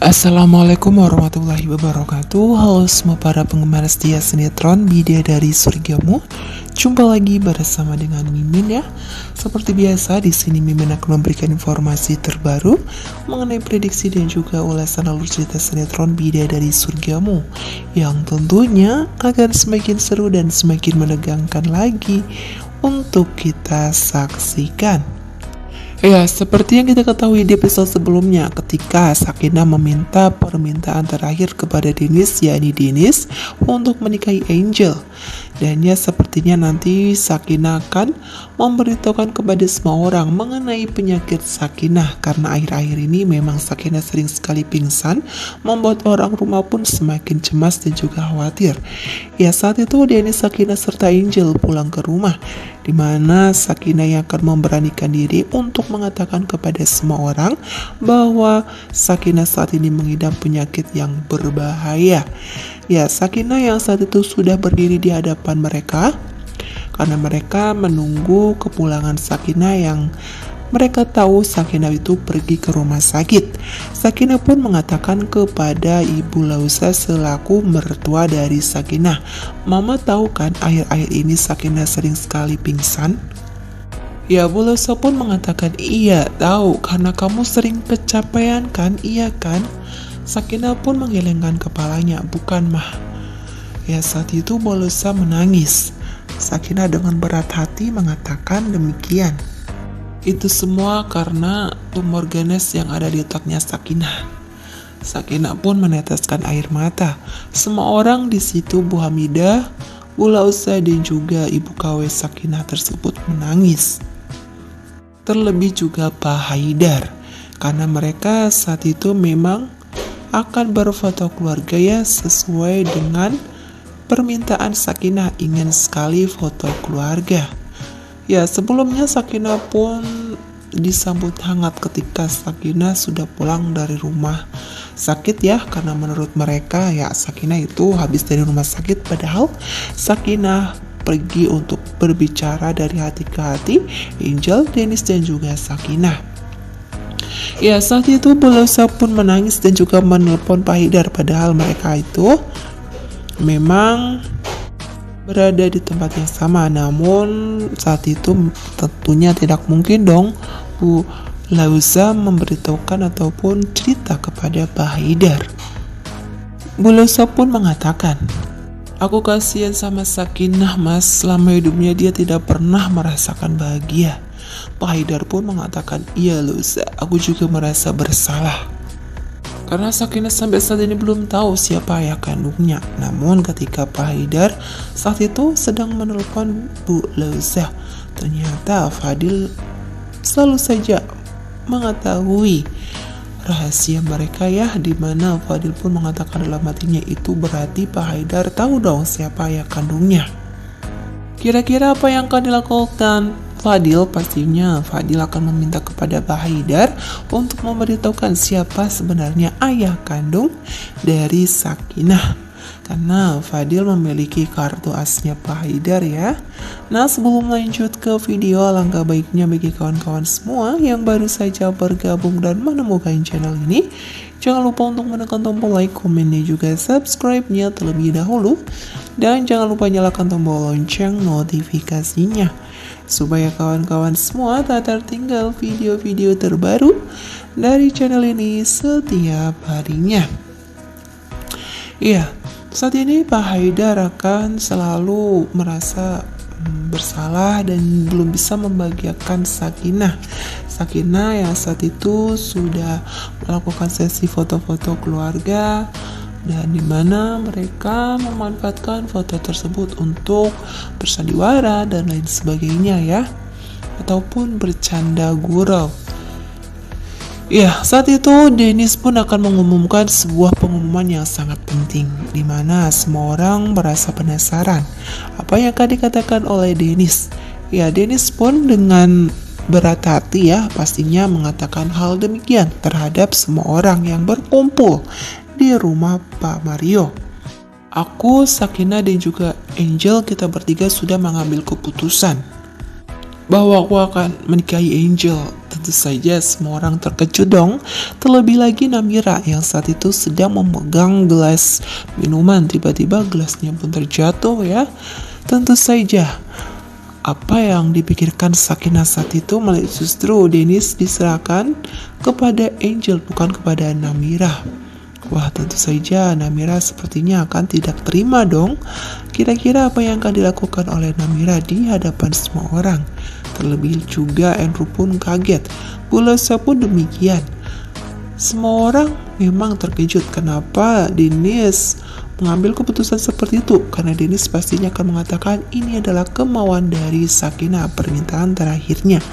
Assalamualaikum warahmatullahi wabarakatuh. Halo semua para penggemar setia sinetron Bidadari Surgamu. Jumpa lagi bersama dengan Mimin ya. Seperti biasa di sini Mimin akan memberikan informasi terbaru mengenai prediksi dan juga ulasan alur cerita sinetron Bidadari Surgamu yang tentunya akan semakin seru dan semakin menegangkan lagi untuk kita saksikan. Ya, seperti yang kita ketahui di episode sebelumnya ketika Sakinah meminta permintaan terakhir kepada Dennis, yakni Dennis untuk menikahi Angel. Dan ya sepertinya nanti Sakinah akan memberitahukan kepada semua orang mengenai penyakit Sakinah. Karena akhir-akhir ini memang Sakinah sering sekali pingsan, membuat orang rumah pun semakin cemas dan juga khawatir. Ya saat itu Dennis, Sakinah serta Angel pulang ke rumah, di mana Sakinah yang akan memberanikan diri untuk mengatakan kepada semua orang bahwa Sakinah saat ini mengidap penyakit yang berbahaya. Ya, Sakinah yang saat itu sudah berdiri di hadapan mereka karena mereka menunggu kepulangan Sakinah yang mereka tahu Sakinah itu pergi ke rumah sakit. Sakinah pun mengatakan kepada Ibu Lausa selaku mertua dari Sakinah, "Mama tahu kan akhir-akhir ini Sakinah sering sekali pingsan?" Ya, Bu Lausa pun mengatakan, "Iya tahu, karena kamu sering kecapean kan, iya kan?" Sakinah pun menggelengkan kepalanya, "Bukan mah." Ya saat itu Bu Lausa menangis. Sakinah dengan berat hati mengatakan demikian. Itu semua karena tumor ganas yang ada di otaknya Sakinah. Sakinah pun meneteskan air mata. Semua orang di situ, Bu Hamidah, Bu Lausa dan juga Ibu KW Sakinah tersebut menangis. Terlebih juga Pak Haidar, karena mereka saat itu memang akan berfoto keluarga ya sesuai dengan permintaan Sakinah, ingin sekali foto keluarga. Ya sebelumnya Sakinah pun disambut hangat ketika Sakinah sudah pulang dari rumah sakit ya, karena menurut mereka ya Sakinah itu habis dari rumah sakit, padahal Sakinah pergi untuk berbicara dari hati ke hati Angel, Dennis dan juga Sakinah. Ya saat itu Bu Lausa pun menangis dan juga menelpon Pak Haidar, padahal mereka itu memang berada di tempat yang sama. Namun saat itu tentunya tidak mungkin dong Bu Lausa memberitahukan ataupun cerita kepada Pak Haidar. Bu Lausa pun mengatakan, "Aku kasihan sama Sakinah mas, selama hidupnya dia tidak pernah merasakan bahagia." Pak Haidar pun mengatakan, "Iya Lausa, aku juga merasa bersalah. Karena Sakinah sampai saat ini belum tahu siapa ayah kandungnya." Namun ketika Pak Haidar saat itu sedang menelpon Bu Lausa, ternyata Fadil selalu saja mengetahui rahasia mereka ya, dimana Fadil pun mengatakan dalam hatinya itu berarti Pak Haidar tahu dong siapa ayah kandungnya. Kira-kira apa yang akan dilakukan Fadil? Pastinya Fadil akan meminta kepada Pak Haidar untuk memberitahukan siapa sebenarnya ayah kandung dari Sakinah, karena Fadil memiliki kartu asnya Pak Haidar ya. Nah sebelum lanjut ke video, alangkah baiknya bagi kawan-kawan semua yang baru saja bergabung dan menemukan channel ini, jangan lupa untuk menekan tombol like, komen, dan juga subscribe-nya terlebih dahulu. Dan jangan lupa nyalakan tombol lonceng notifikasinya, supaya kawan-kawan semua tak tertinggal video-video terbaru dari channel ini setiap harinya. Iya, saat ini Pak Haidar akan selalu merasa bersalah dan belum bisa membahagiakan Sakinah. Sakinah yang saat itu sudah melakukan sesi foto-foto keluarga, dan dimana mereka memanfaatkan foto tersebut untuk bersandiwara dan lain sebagainya ya, ataupun bercanda gurau. Ya, saat itu Dennis pun akan mengumumkan sebuah pengumuman yang sangat penting, di mana semua orang merasa penasaran apa yang akan dikatakan oleh Dennis. Ya, Dennis pun dengan berat hati ya pastinya mengatakan hal demikian terhadap semua orang yang berkumpul di rumah Pak Mario. "Aku, Sakinah dan juga Angel, kita bertiga sudah mengambil keputusan bahwa aku akan menikahi Angel. Tentu saja semua orang terkejut dong. Terlebih lagi Namira yang saat itu sedang memegang gelas minuman. Tiba-tiba gelasnya pun terjatuh ya. Tentu saja apa yang dipikirkan Sakinah saat itu malah justru Dennis diserahkan kepada Angel, bukan kepada Namira. Wah, tentu saja Namira sepertinya akan tidak terima dong. Kira-kira apa yang akan dilakukan oleh Namira di hadapan semua orang. Terlebih juga Andrew pun kaget. Bu Lesa pun demikian. Semua orang memang terkejut kenapa Dennis mengambil keputusan seperti itu, karena Dennis pastinya akan mengatakan ini adalah kemauan dari Sakinah, permintaan terakhirnya.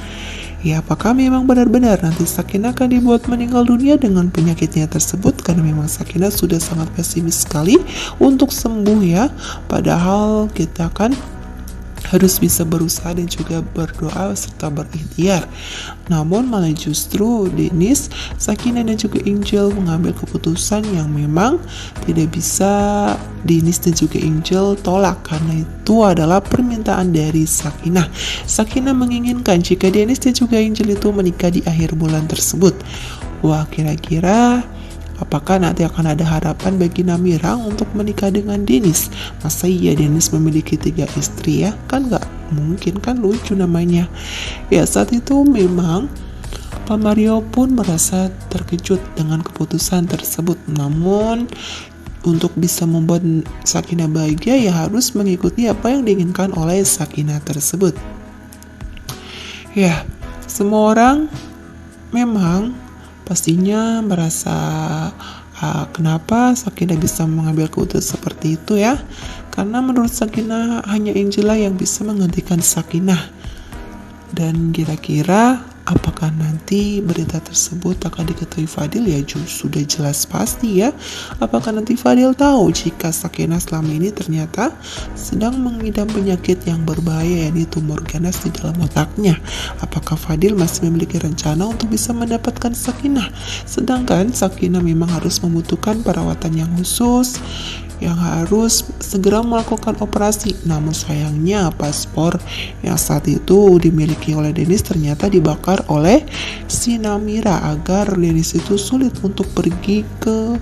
Ya, apakah memang benar-benar nanti Sakinah akan dibuat meninggal dunia dengan penyakitnya tersebut, karena memang Sakinah sudah sangat pesimis sekali untuk sembuh ya. Padahal kita kan harus bisa berusaha dan juga berdoa serta berikhtiar. Namun malah justru Dennis, Sakinah dan juga Angel mengambil keputusan yang memang tidak bisa Dennis dan juga Angel tolak, karena itu adalah permintaan dari Sakinah. Sakinah menginginkan jika Dennis dan juga Angel itu menikah di akhir bulan tersebut. Wah, kira-kira apakah nanti akan ada harapan bagi Namira untuk menikah dengan Dennis? Masa iya Dennis memiliki 3 istri ya? Kan gak mungkin, kan lucu namanya. Ya, saat itu memang Pak Mario pun merasa terkejut dengan keputusan tersebut. Namun untuk bisa membuat Sakinah bahagia ya harus mengikuti apa yang diinginkan oleh Sakinah tersebut. Ya, semua orang memang pastinya merasa kenapa Sakinah bisa mengambil keputusan seperti itu ya. Karena menurut Sakinah hanya Angela yang bisa menggantikan Sakinah. Dan kira-kira apakah nanti berita tersebut akan diketahui Fadil? Ya sudah jelas pasti ya. Apakah nanti Fadil tahu jika Sakinah selama ini ternyata sedang mengidap penyakit yang berbahaya, yaitu tumor ganas di dalam otaknya? Apakah Fadil masih memiliki rencana untuk bisa mendapatkan Sakinah? Sedangkan Sakinah memang harus membutuhkan perawatan yang khusus, yang harus segera melakukan operasi. Namun sayangnya paspor yang saat itu dimiliki oleh Dennis ternyata dibakar oleh si Namira, agar Dennis itu sulit untuk pergi ke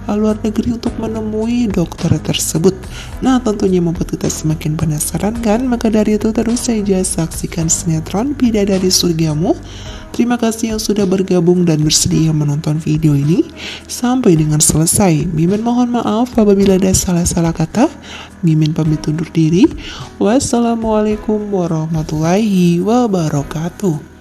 luar negeri untuk menemui dokter tersebut. Nah, tentunya membuat kita semakin penasaran kan? Maka dari itu terus saja saksikan sinetron Bidadari Surgamu. Terima kasih yang sudah bergabung dan bersedia menonton video ini sampai dengan selesai. Mimin mohon maaf apabila ada salah-salah kata. Mimin pamit undur diri. Wassalamualaikum warahmatullahi wabarakatuh.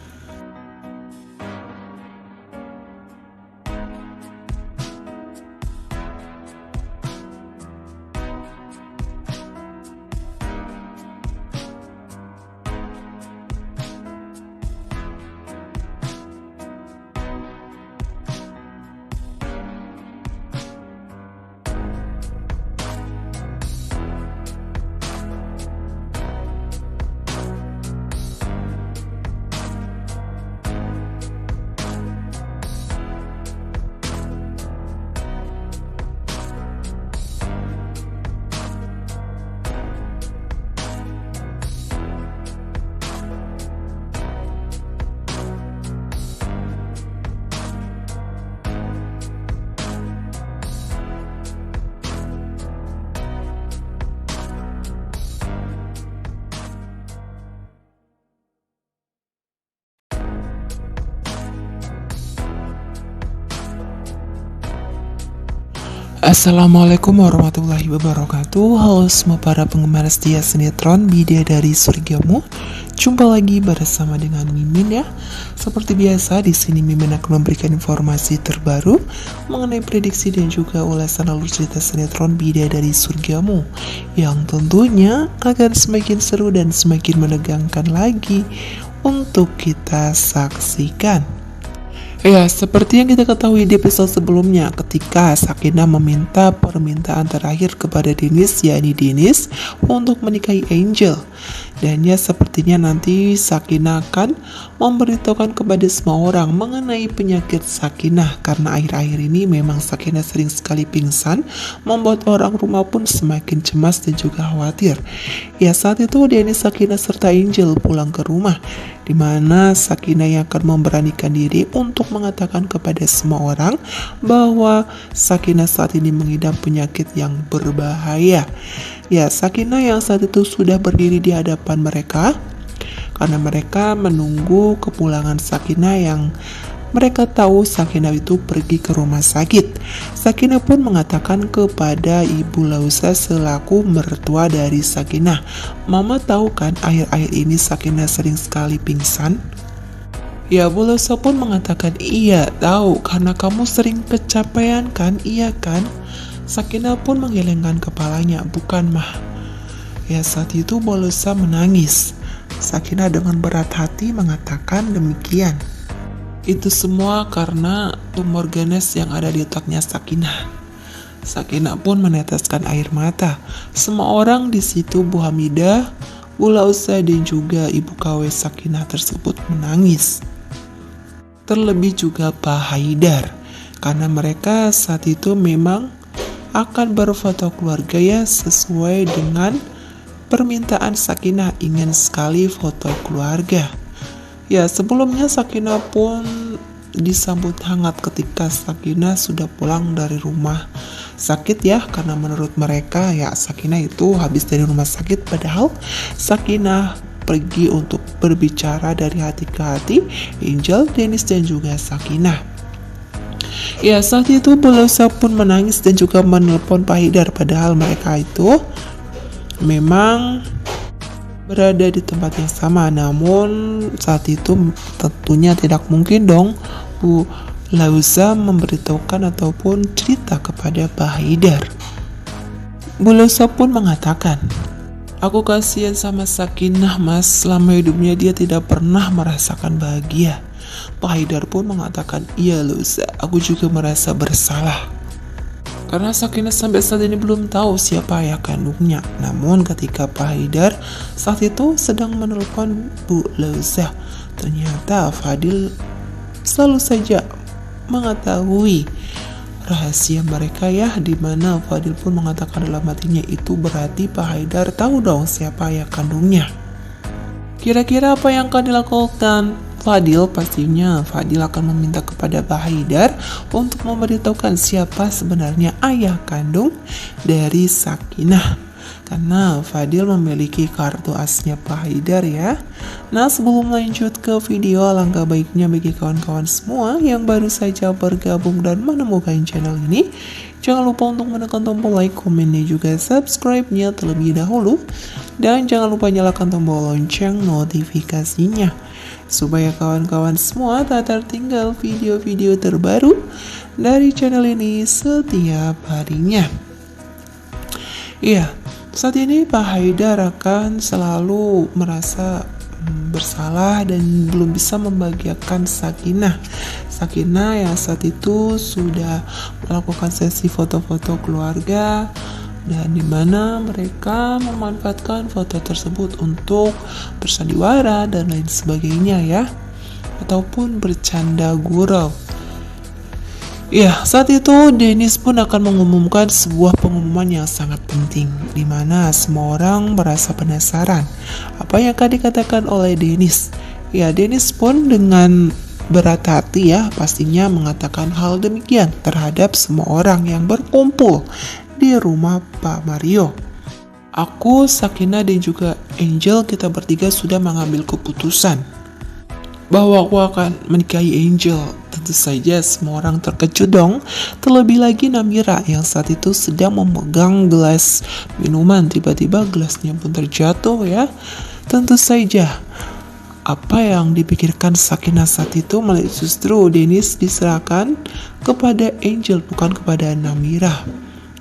Assalamualaikum warahmatullahi wabarakatuh. Halo semua para penggemar setia sinetron Bidadari Surgamu. Jumpa lagi bersama dengan Mimin ya. Seperti biasa di sini Mimin akan memberikan informasi terbaru mengenai prediksi dan juga ulasan alur cerita sinetron Bidadari Surgamu yang tentunya akan semakin seru dan semakin menegangkan lagi untuk kita saksikan. Ya, seperti yang kita ketahui di episode sebelumnya, ketika Sakinah meminta permintaan terakhir kepada Dennis, yakni Dennis, untuk menikahi Angel. Dan ya, sepertinya nanti Sakinah akan memberitahukan kepada semua orang mengenai penyakit Sakinah. Karena akhir-akhir ini memang Sakinah sering sekali pingsan, membuat orang rumah pun semakin cemas dan juga khawatir. Ya, saat itu Dennis, Sakinah, serta Angel pulang ke rumah, di mana Sakinah yang akan memberanikan diri untuk mengatakan kepada semua orang bahwa Sakinah saat ini mengidap penyakit yang berbahaya. Ya, Sakinah yang saat itu sudah berdiri di hadapan mereka karena mereka menunggu kepulangan Sakinah yang mereka tahu Sakinah itu pergi ke rumah sakit. Sakinah pun mengatakan kepada Ibu Lausa selaku mertua dari Sakinah, "Mama tahu kan akhir-akhir ini Sakinah sering sekali pingsan?" Ya, Bu Lausa pun mengatakan, "Iya, tahu karena kamu sering kecapean kan, iya kan?" Sakinah pun menggelengkan kepalanya, "Bukan, Mah." Ya, saat itu Bu Lausa menangis. Sakinah dengan berat hati mengatakan demikian. Itu semua karena tumor ganas yang ada di otaknya Sakinah. Sakinah pun meneteskan air mata. Semua orang di situ, Bu Hamidah, Bu Lausa, dan juga Ibu KW Sakinah tersebut menangis. Terlebih juga Pak Haidar, karena mereka saat itu memang akan berfoto keluarga ya, sesuai dengan permintaan Sakinah, ingin sekali foto keluarga. Ya, sebelumnya Sakinah pun disambut hangat ketika Sakinah sudah pulang dari rumah sakit ya, karena menurut mereka ya Sakinah itu habis dari rumah sakit, padahal Sakinah pergi untuk berbicara dari hati ke hati Angel, Dennis, dan juga Sakinah. Ya, saat itu Bu Lausa pun menangis dan juga menelpon Pak Haidar, padahal mereka itu memang berada di tempat yang sama. Namun saat itu tentunya tidak mungkin dong Bu Lausa memberitahukan ataupun cerita kepada Pak Haidar. Bu Lausa pun mengatakan, "Aku kasihan sama Sakinah, Mas. Selama hidupnya dia tidak pernah merasakan bahagia." Pak Haidar pun mengatakan, "Iya Lausa, aku juga merasa bersalah. Karena Sakinah sampai saat ini belum tahu siapa ayah kandungnya." Namun ketika Pak Haidar saat itu sedang menelpon Bu Lausa, ternyata Fadil selalu saja mengetahui rahasia mereka ya, dimana Fadil pun mengatakan dalam hatinya, itu berarti Pak Haidar tahu dong siapa ayah kandungnya. Kira-kira apa yang akan dilakukan Fadil? Pastinya Fadil akan meminta kepada Pak Haidar untuk memberitahukan siapa sebenarnya ayah kandung dari Sakinah, karena Fadil memiliki kartu asnya Pak Haidar ya. Nah, sebelum lanjut ke video, alangkah baiknya bagi kawan-kawan semua yang baru saja bergabung dan menemukan channel ini, jangan lupa untuk menekan tombol like, komen, dan juga subscribe-nya terlebih dahulu. Dan jangan lupa nyalakan tombol lonceng notifikasinya, supaya kawan-kawan semua tak tertinggal video-video terbaru dari channel ini setiap harinya. Iya, saat ini Pak Haidar akan selalu merasa bersalah dan belum bisa membahagiakan Sakinah. Sakinah yang saat itu sudah melakukan sesi foto-foto keluarga, dan dimana mereka memanfaatkan foto tersebut untuk bersandiwara dan lain sebagainya ya, ataupun bercanda gurau. Ya, saat itu Dennis pun akan mengumumkan sebuah pengumuman yang sangat penting, di mana semua orang merasa penasaran apa yang akan dikatakan oleh Dennis. Ya, Dennis pun dengan berat hati ya pastinya mengatakan hal demikian terhadap semua orang yang berkumpul di rumah Pak Mario. "Aku, Sakinah, dan juga Angel, kita bertiga sudah mengambil keputusan bahwa aku akan menikahi Angel." Tentu saja semua orang terkejut dong. Terlebih lagi Namira yang saat itu sedang memegang gelas minuman, tiba-tiba gelasnya pun terjatuh ya. Tentu saja apa yang dipikirkan Sakinah saat itu, malah justru Dennis diserahkan kepada Angel bukan kepada Namira.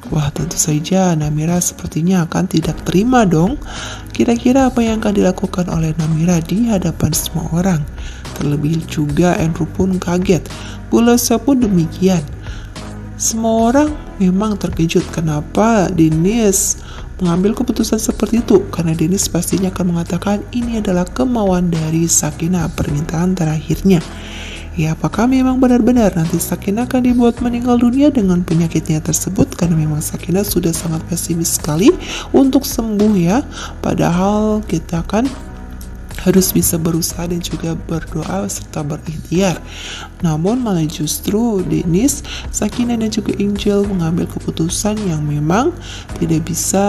Wah, tentu saja Namira sepertinya akan tidak terima dong. Kira-kira apa yang akan dilakukan oleh Namira di hadapan semua orang? Terlebih juga Andrew pun kaget. Bu Lesa pun demikian. Semua orang memang terkejut kenapa Dennis mengambil keputusan seperti itu, karena Dennis pastinya akan mengatakan ini adalah kemauan dari Sakinah, permintaan terakhirnya. Ya, apakah memang benar-benar nanti Sakinah akan dibuat meninggal dunia dengan penyakitnya tersebut? Karena memang Sakinah sudah sangat pesimis sekali untuk sembuh ya. Padahal kita kan harus bisa berusaha dan juga berdoa serta berikhtiar. Namun malah justru Dennis, Sakinah dan juga Angel mengambil keputusan yang memang tidak bisa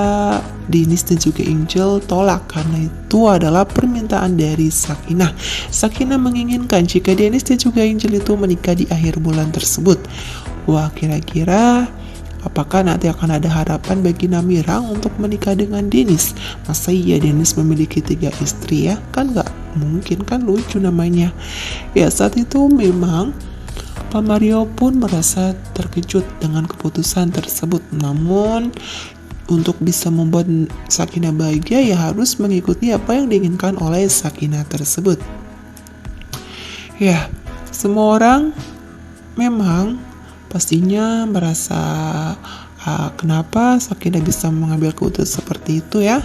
Dennis dan juga Angel tolak, karena itu adalah permintaan dari Sakinah. Sakinah menginginkan jika Dennis dan juga Angel itu menikah di akhir bulan tersebut. Wah, kira-kira apakah nanti akan ada harapan bagi Namira untuk menikah dengan Dennis? Masa iya Dennis memiliki 3 istri ya? Kan gak mungkin, kan lucu namanya. Ya, saat itu memang Pak Mario pun merasa terkejut dengan keputusan tersebut. Namun untuk bisa membuat Sakinah bahagia ya harus mengikuti apa yang diinginkan oleh Sakinah tersebut. Ya, semua orang memang pastinya merasa kenapa Sakinah bisa mengambil keputusan seperti itu ya.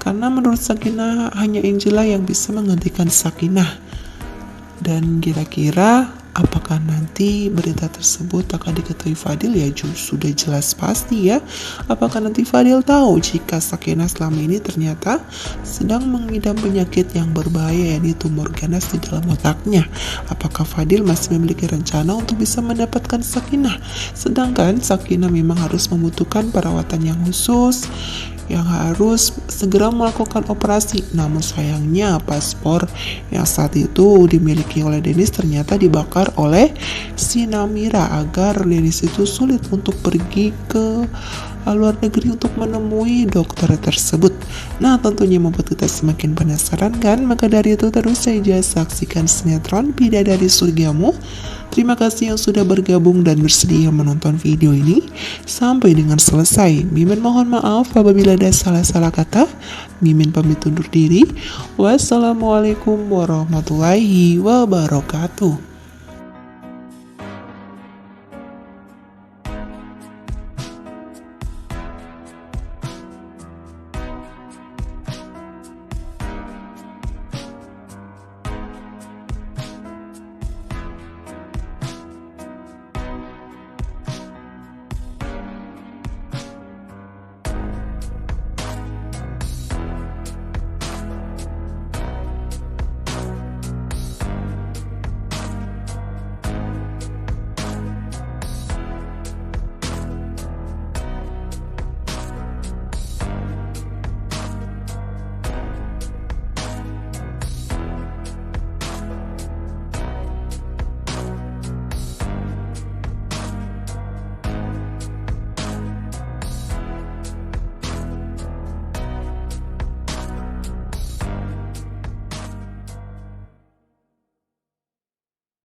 Karena menurut Sakinah hanya Angela yang bisa menggantikan Sakinah. Dan kira-kira apakah nanti berita tersebut akan diketahui Fadil? Ya sudah jelas pasti ya. Apakah nanti Fadil tahu jika Sakinah selama ini ternyata sedang mengidap penyakit yang berbahaya, yaitu tumor ganas di dalam otaknya? Apakah Fadil masih memiliki rencana untuk bisa mendapatkan Sakinah? Sedangkan Sakinah memang harus membutuhkan perawatan yang khusus, yang harus segera melakukan operasi. Namun sayangnya paspor yang saat itu dimiliki oleh Dennis ternyata dibakar oleh si Namira agar Dennis itu sulit untuk pergi ke luar negeri untuk menemui dokter tersebut. Nah, tentunya membuat kita semakin penasaran kan? Maka dari itu terus saja saksikan sinetron Bidadari Surgamu. Terima kasih yang sudah bergabung dan bersedia menonton video ini sampai dengan selesai. Mimin mohon maaf apabila ada salah-salah kata. Mimin pamit undur diri. Wassalamualaikum warahmatullahi wabarakatuh.